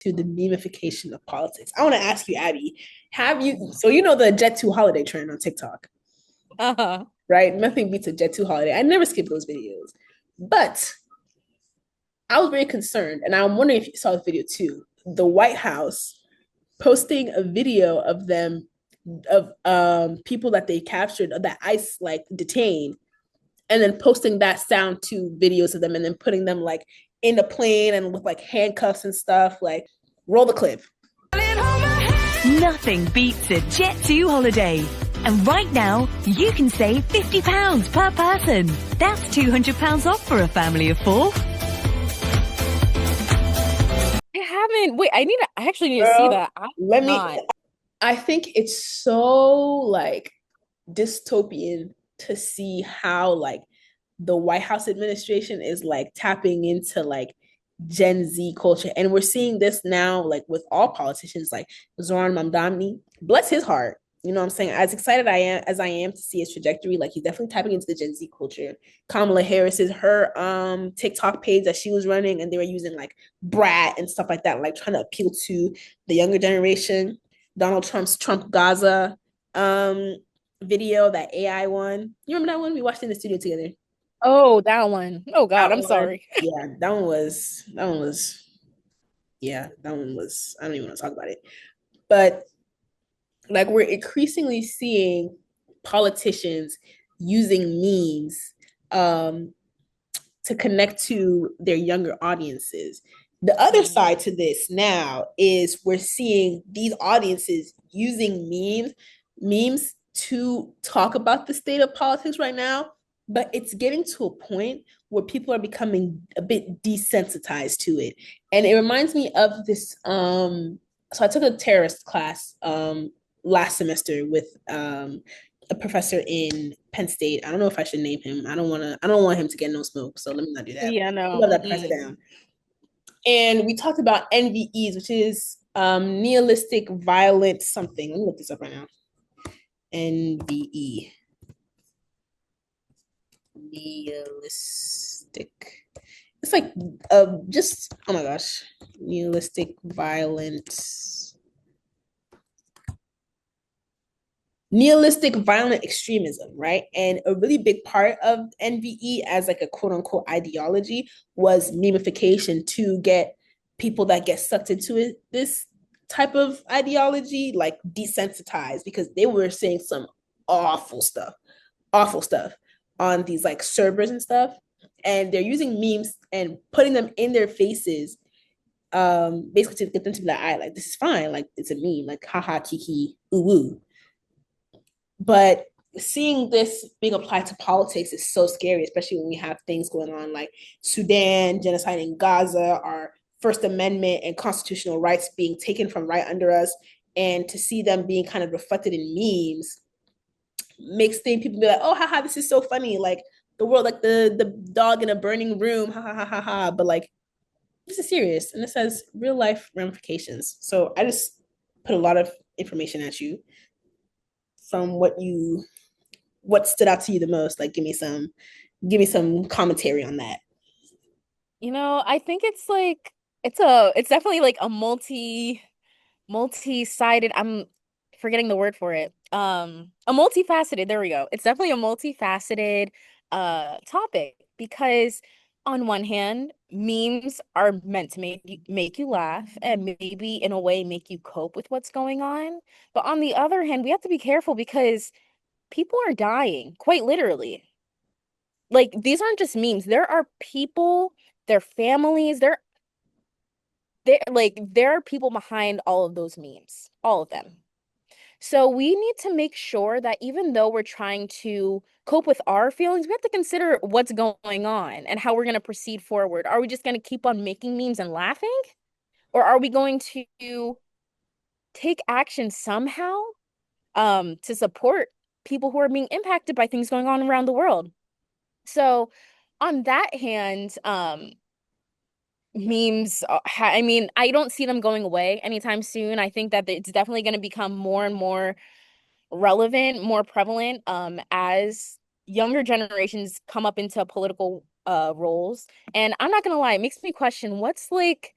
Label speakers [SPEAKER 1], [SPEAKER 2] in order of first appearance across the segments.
[SPEAKER 1] to the memification of politics. I want to ask you, Abby, have you, so you know the Jet 2 holiday trend on TikTok,
[SPEAKER 2] Uh-huh.
[SPEAKER 1] right? Nothing beats a Jet 2 holiday. I never skip those videos. But I was very concerned, and I'm wondering if you saw the video too. The White House posting a video of them of people that they captured that ICE like detained, and then posting that sound to videos of them, and then putting them like in the plane and with like handcuffs and stuff. Like, roll the clip.
[SPEAKER 3] Nothing beats a Jet2 holiday. And right now, you can save £50 per person. That's £200 off for a family of four.
[SPEAKER 2] I haven't. Wait, I actually need to see
[SPEAKER 1] Girl,
[SPEAKER 2] that. I'm
[SPEAKER 1] let me.
[SPEAKER 2] not.
[SPEAKER 1] I think it's so like dystopian to see how like the White House administration is like tapping into like Gen Z culture. And we're seeing this now like with all politicians, like Zoran Mamdani, bless his heart. You know what I'm saying? As excited I am to see his trajectory, like he's definitely tapping into the Gen Z culture. Kamala Harris is her TikTok page that she was running, and they were using like brat and stuff like that, like trying to appeal to the younger generation. Donald Trump's Trump Gaza um video, that AI one. You remember that one? We watched in the studio together.
[SPEAKER 2] Oh, that one. Oh God,
[SPEAKER 1] That
[SPEAKER 2] I'm
[SPEAKER 1] one,
[SPEAKER 2] sorry.
[SPEAKER 1] yeah, yeah, that one was, I don't even want to talk about it. But like we're increasingly seeing politicians using memes um to connect to their younger audiences. The other
[SPEAKER 2] Mhm.
[SPEAKER 1] side to this now is we're seeing these audiences using memes to talk about the state of politics right now, but it's getting to a point where people are becoming a bit desensitized to it. And it reminds me of this so I took a terrorist class last semester with a professor in Penn State. I don't know if I should name him. I don't want him to get no smoke. So let me not do that.
[SPEAKER 2] Yeah,
[SPEAKER 1] I
[SPEAKER 2] no.
[SPEAKER 1] love that professor
[SPEAKER 2] Mm-mm.
[SPEAKER 1] down. And we talked about NVEs, which is nihilistic violent something. Let me look this up right now. NVE. Nihilistic. It's like just oh my gosh. Nihilistic violent nihilistic violent extremism, right? And a really big part of NVE as like a quote unquote ideology was memification to get people that get sucked into it, this type of ideology, like desensitized because they were saying some awful stuff, awful stuff on these like servers and stuff. And they're using memes and putting them in their faces, basically to get them to be like, I like this is fine, like it's a meme, like haha kiki ooh woo. But seeing this being applied to politics is so scary, especially when we have things going on like Sudan, genocide in Gaza, our First Amendment and constitutional rights being taken from right under us. And to see them being kind of reflected in memes makes things people be like, oh, haha, this is so funny. Like the world, like the dog in a burning room, ha ha ha ha ha. But like, this is serious and this has real life ramifications. So I just put a lot of information at you from what stood out to you the most? Like give me some commentary on that.
[SPEAKER 2] I think it's like it's definitely like a multi-sided, I'm forgetting the word for it. A multifaceted, there we go. It's definitely a multifaceted topic because on one hand, memes are meant to make you laugh and maybe in a way make you cope with what's going on. But on the other hand, we have to be careful because people are dying, quite literally. Like these aren't just memes. There are people, their families, there are people behind all of those memes, all of them. So we need to make sure that even though we're trying to cope with our feelings, we have to consider what's going on and how we're going to proceed forward. Are we just going to keep on making memes and laughing? Or are we going to take action somehow to support people who are being impacted by things going on around the world? So on that hand, memes, I mean, I don't see them going away anytime soon. I think that it's definitely going to become more and more relevant, more prevalent as younger generations come up into political roles. And I'm not gonna lie, it makes me question what's like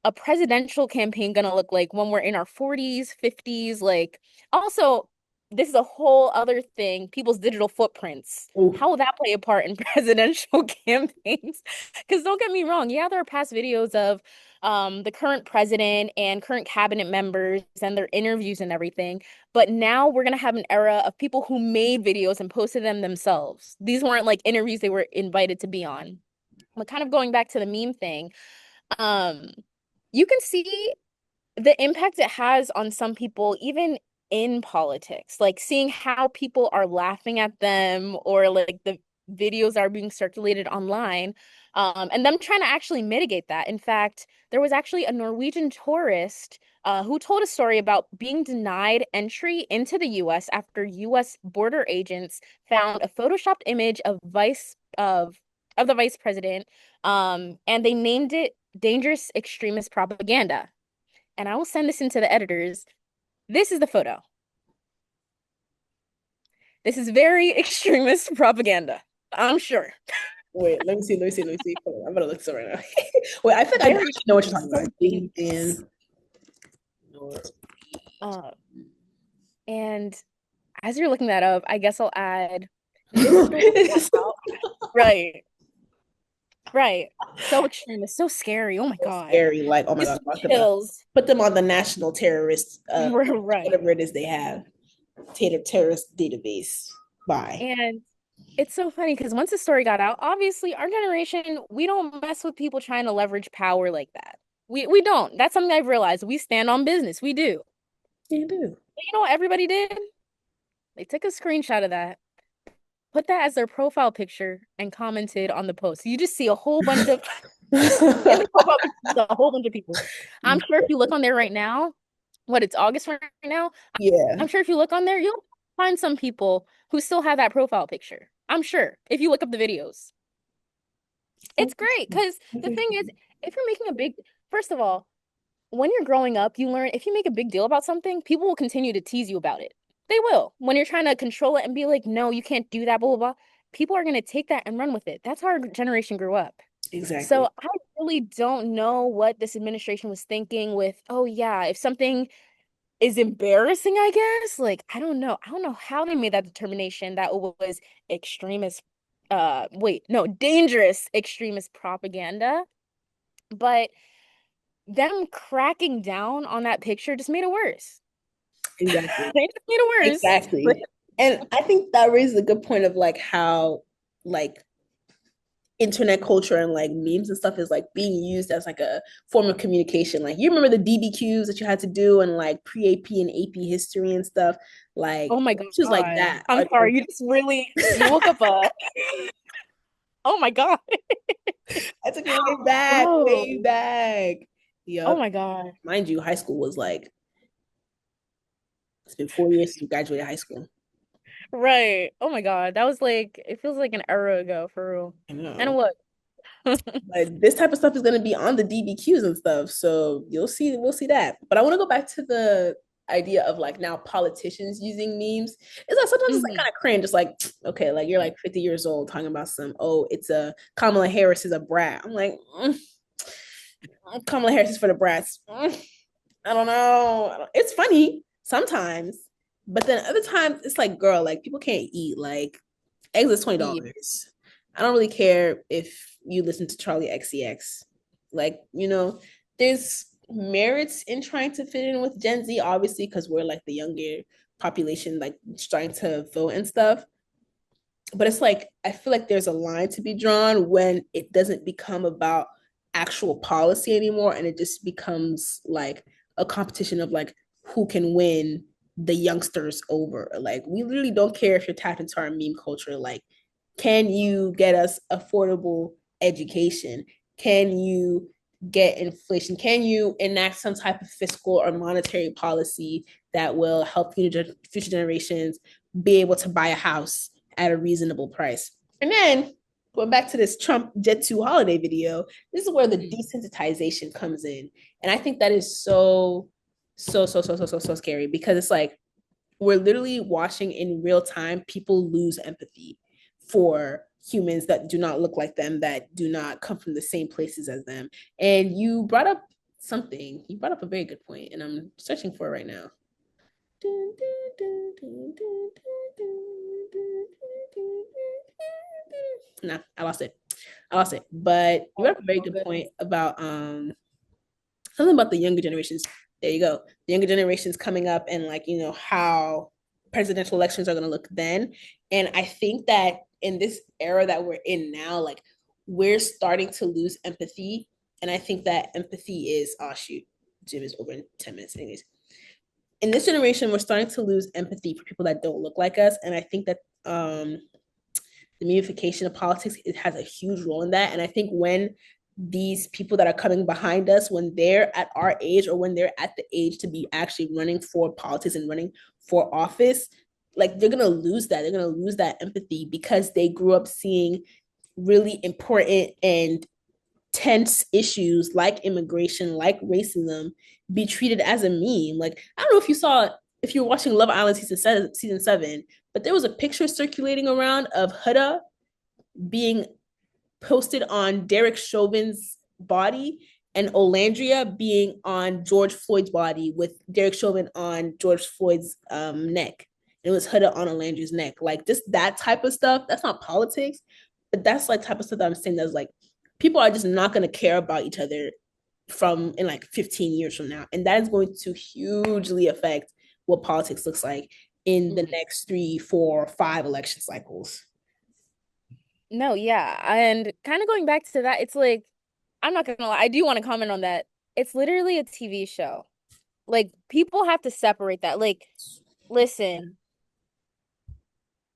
[SPEAKER 2] a presidential campaign gonna look like when we're in our 40s, 50s? Like, also, this is a whole other thing, people's digital footprints.
[SPEAKER 1] Ooh.
[SPEAKER 2] How will that play a part in presidential campaigns? Because don't get me wrong, yeah, there are past videos of the current president and current cabinet members and their interviews and everything. But now we're gonna have an era of people who made videos and posted them themselves. These weren't like interviews they were invited to be on. But kind of going back to the meme thing, um, you can see the impact it has on some people, even in politics, like seeing how people are laughing at them or like the videos are being circulated online, and them trying to actually mitigate that. In fact, there was actually a Norwegian tourist who told a story about being denied entry into the US after US border agents found a photoshopped image of the vice president, and they named it dangerous extremist propaganda. And I will send this into the editors. This is the photo. This is very extremist propaganda, I'm sure.
[SPEAKER 1] Wait, let me see. Hold on, I'm gonna look this up right now. Wait, I think I
[SPEAKER 2] Very
[SPEAKER 1] actually know what you're talking about. Big Dan.
[SPEAKER 2] uh, and as you're looking that up, I guess I'll add this story. Right, right. So extremist, so scary. Oh my
[SPEAKER 1] So
[SPEAKER 2] God.
[SPEAKER 1] scary. Like, oh my
[SPEAKER 2] Just
[SPEAKER 1] God, talk about
[SPEAKER 2] chills.
[SPEAKER 1] put them on the national terrorist,
[SPEAKER 2] Right.
[SPEAKER 1] whatever it is they have, terrorist database. Bye.
[SPEAKER 2] And it's so funny because once the story got out, obviously our generation, we don't mess with people trying to leverage power like that. We don't. That's something I've realized. We stand on business. We do.
[SPEAKER 1] You do.
[SPEAKER 2] But you know what everybody did? They took a screenshot of that, put that as their profile picture, and commented on the post. So you just see a whole bunch of in the profile picture, a whole bunch of people. I'm sure if you look on there right now, what it's August right now,
[SPEAKER 1] Yeah.
[SPEAKER 2] I'm sure if you look on there, you'll find some people who still have that profile picture. I'm sure if you look up the videos. It's great because the thing is, if you're making a big, first of all, when you're growing up, you learn if you make a big deal about something, people will continue to tease you about it. They will. When you're trying to control it and be like, no, you can't do that, blah, blah, blah, people are going to take that and run with it. That's how our generation grew up.
[SPEAKER 1] Exactly.
[SPEAKER 2] So I really don't know what this administration was thinking with, oh, yeah, if something is embarrassing, I guess. Like, I don't know. I don't know how they made that determination that it was extremist, wait, no, dangerous extremist propaganda. But them cracking down on that picture just made it worse.
[SPEAKER 1] Exactly.
[SPEAKER 2] They just made it worse.
[SPEAKER 1] Exactly. And I think that raises a good point of like how like internet culture and like memes and stuff is like being used as like a form of communication. Like you remember the DBQs that you had to do and like pre-AP and AP history and stuff. Like
[SPEAKER 2] Oh my
[SPEAKER 1] just like
[SPEAKER 2] God.
[SPEAKER 1] that.
[SPEAKER 2] I'm sorry. You just really, you woke up a, oh my God.
[SPEAKER 1] I took it way back,
[SPEAKER 2] Bro.
[SPEAKER 1] way back.
[SPEAKER 2] Oh
[SPEAKER 1] Yup.
[SPEAKER 2] my God.
[SPEAKER 1] Mind you, high school was like, it's been 4 years since we graduated high school.
[SPEAKER 2] Right. Oh my God. That was like, it feels like an era ago for real.
[SPEAKER 1] I
[SPEAKER 2] And
[SPEAKER 1] know.
[SPEAKER 2] what?
[SPEAKER 1] Like this type of stuff is going to be on the DBQs and stuff. So we'll see that. But I want to go back to the idea of like now politicians using memes. It's like sometimes it's like
[SPEAKER 2] Mhm.
[SPEAKER 1] kind of cringe. Just like, okay, like you're like 50 years old talking about some, oh, it's a Kamala Harris is a brat. I'm like, Kamala Harris is for the brats. I don't know. It's funny sometimes, but then other times it's like, girl, like people can't eat. Like eggs is
[SPEAKER 2] Yeah.
[SPEAKER 1] $20. I don't really care if you listen to Charlie XCX. Like, there's merits in trying to fit in with Gen Z, obviously, because we're like the younger population, like starting to vote and stuff. But it's like, I feel like there's a line to be drawn when it doesn't become about actual policy anymore and it just becomes like a competition of like who can win the youngsters over. Like, we literally don't care if you're tapped into our meme culture. Like, can you get us affordable education? Can you get inflation? Can you enact some type of fiscal or monetary policy that will help future generations be able to buy a house at a reasonable price? And then going back to this Trump Jet 2 holiday video, this is where the desensitization comes in. And I think that is so scary because it's like we're literally watching in real time people lose empathy for humans that do not look like them, that do not come from the same places as them. And you brought up something. You brought up a very good point, and I'm searching for it right now. Nah, I lost it. I lost it. But you brought up a very good point about something about the younger generations. There you go. The younger generations coming up and like, you know, how presidential elections are going to look then. And I think that in this era that we're in now, like we're starting to lose empathy. And I think that empathy is, oh shoot, Jim is over in 10 minutes anyways. In this generation, we're starting to lose empathy for people that don't look like us. And I think that the memeification of politics, it has a huge role in that. And I think when these people that are coming behind us, when they're at our age or when they're at the age to be actually running for politics and running for office, like they're going to lose that. They're going to lose that empathy because they grew up seeing really important and tense issues like immigration, like racism, be treated as a meme. Like, I don't know if you saw, if you're watching Love Island season 7, but there was a picture circulating around of Huda being posted on Derek Chauvin's body and Olandria being on George Floyd's body with Derek Chauvin on George Floyd's neck. It was Huda on Olandria's neck. Like just that type of stuff. That's not politics, but that's like type of stuff that I'm saying that's like people are just not going to care about each other from in like 15 years from now. And that is going to hugely affect what politics looks like in the next 3, 4, 5 election cycles.
[SPEAKER 2] No, yeah. And kind of going back to that, it's like, I'm not gonna lie, I do want to comment on that. It's literally a TV show. Like, people have to separate that. Like, listen,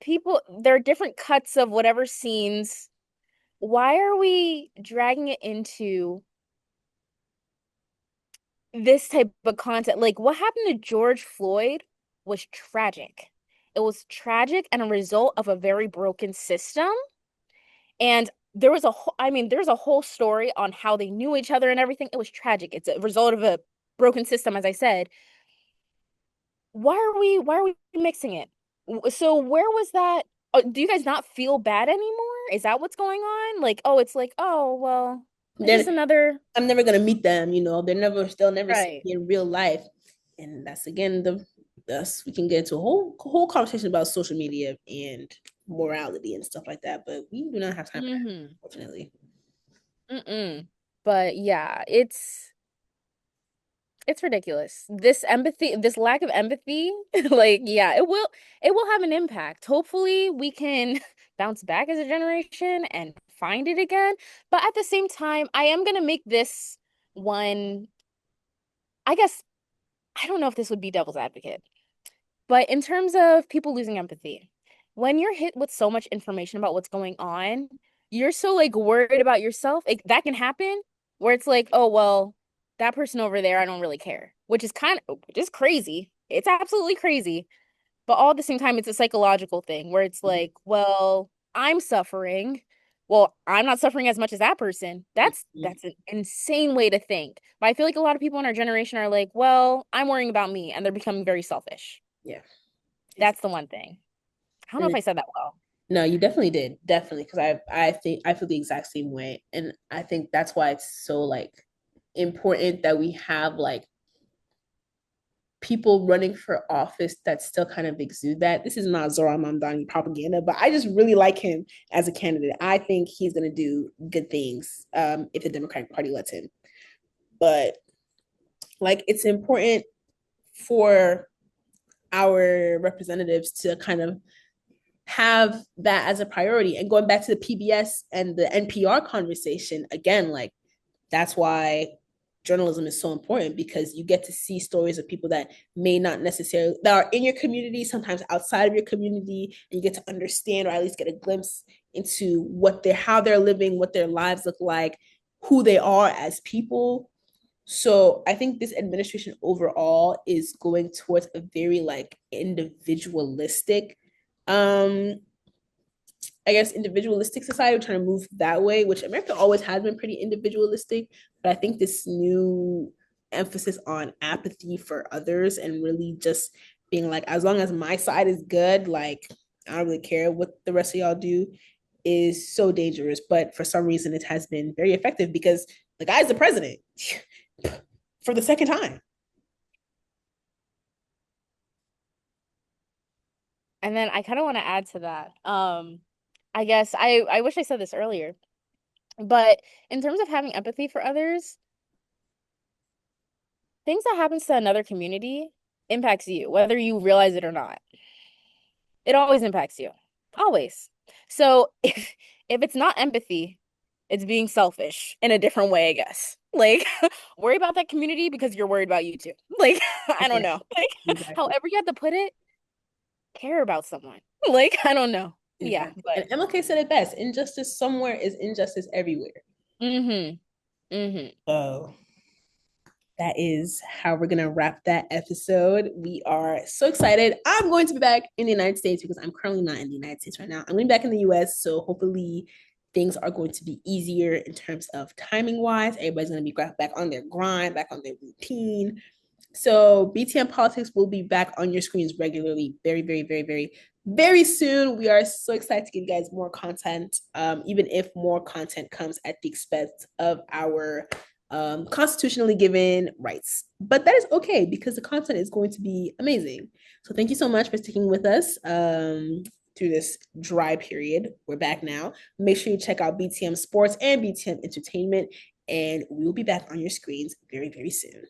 [SPEAKER 2] people, there are different cuts of whatever scenes. Why are we dragging it into this type of content? Like, what happened to George Floyd was tragic. It was tragic and a result of a very broken system. And there was a whole, I mean, there's a whole story on how they knew each other and everything. It was tragic. It's a result of a broken system, as I said. Why are we mixing it? So where was that? Do you guys not feel bad anymore? Is that what's going on? Like, oh, it's like, oh, well, it's just another.
[SPEAKER 1] I'm never gonna meet them, you know, they'll never see
[SPEAKER 2] Right.
[SPEAKER 1] me in real life. And that's again we can get into a whole conversation about social media and morality and stuff like that, but we do not have time for that, unfortunately.
[SPEAKER 2] But yeah, it's ridiculous. This empathy, this lack of empathy, like, yeah, it will have an impact. Hopefully we can bounce back as a generation and find it again. But at the same time, I am gonna make this one, I guess, I don't know if this would be devil's advocate, but in terms of people losing empathy, when you're hit with so much information about what's going on, you're so like worried about yourself. That can happen where it's like, oh, well, that person over there, I don't really care, which is crazy. It's absolutely crazy. But all at the same time, it's a psychological thing where it's like, well, I'm suffering. Well, I'm not suffering as much as that person. That's an insane way to think. But I feel like a lot of people in our generation are like, well, I'm worrying about me, and they're becoming very selfish.
[SPEAKER 1] Yeah.
[SPEAKER 2] That's the one thing. I don't know if I said that well.
[SPEAKER 1] No, you definitely did. Definitely. Because I think I feel the exact same way. And I think that's why it's so like important that we have like people running for office that still kind of exude that. This is not Zohran Mamdani propaganda, but I just really like him as a candidate. I think he's going to do good things if the Democratic Party lets him. But like, it's important for our representatives to kind of have that as a priority. And going back to the PBS and the NPR conversation, again, like that's why journalism is so important, because you get to see stories of people that may not necessarily, that are in your community, sometimes outside of your community, and you get to understand or at least get a glimpse into how they're living, what their lives look like, who they are as people. So I think this administration overall is going towards a very like individualistic I guess individualistic society. We're trying to move that way, which America always has been pretty individualistic. But I think this new emphasis on apathy for others and really just being like, as long as my side is good, like I don't really care what the rest of y'all do, is so dangerous. But for some reason, it has been very effective because the guy's the president. for the second time.
[SPEAKER 2] And then I kind of want to add to that. I guess I wish I said this earlier, but in terms of having empathy for others, things that happens to another community impacts you, whether you realize it or not. It always impacts you. Always. So if it's not empathy, it's being selfish in a different way, I guess. Like, worry about that community because you're worried about you too. Like, I don't
[SPEAKER 1] Yeah,
[SPEAKER 2] know. Like,
[SPEAKER 1] exactly.
[SPEAKER 2] however you have to put it, care about someone. Like, I don't know. Yeah,
[SPEAKER 1] Exactly.
[SPEAKER 2] but
[SPEAKER 1] And MLK said it best: injustice somewhere is injustice everywhere.
[SPEAKER 2] mm-hmm. Mm-hmm.
[SPEAKER 1] So that is how we're gonna wrap that episode. We are so excited. I'm going to be back in the United States because I'm currently not in the United States right now. I'm going to be back in the US, so hopefully things are going to be easier in terms of timing wise. Everybody's going to be back on their grind, back on their routine. So BTM Politics will be back on your screens regularly very, very, very, very, very soon. We are so excited to give you guys more content, even if more content comes at the expense of our constitutionally given rights. But that is okay because the content is going to be amazing. So thank you so much for sticking with us through this dry period. We're back now. Make sure you check out BTM Sports and BTM Entertainment, and we will be back on your screens very, very soon.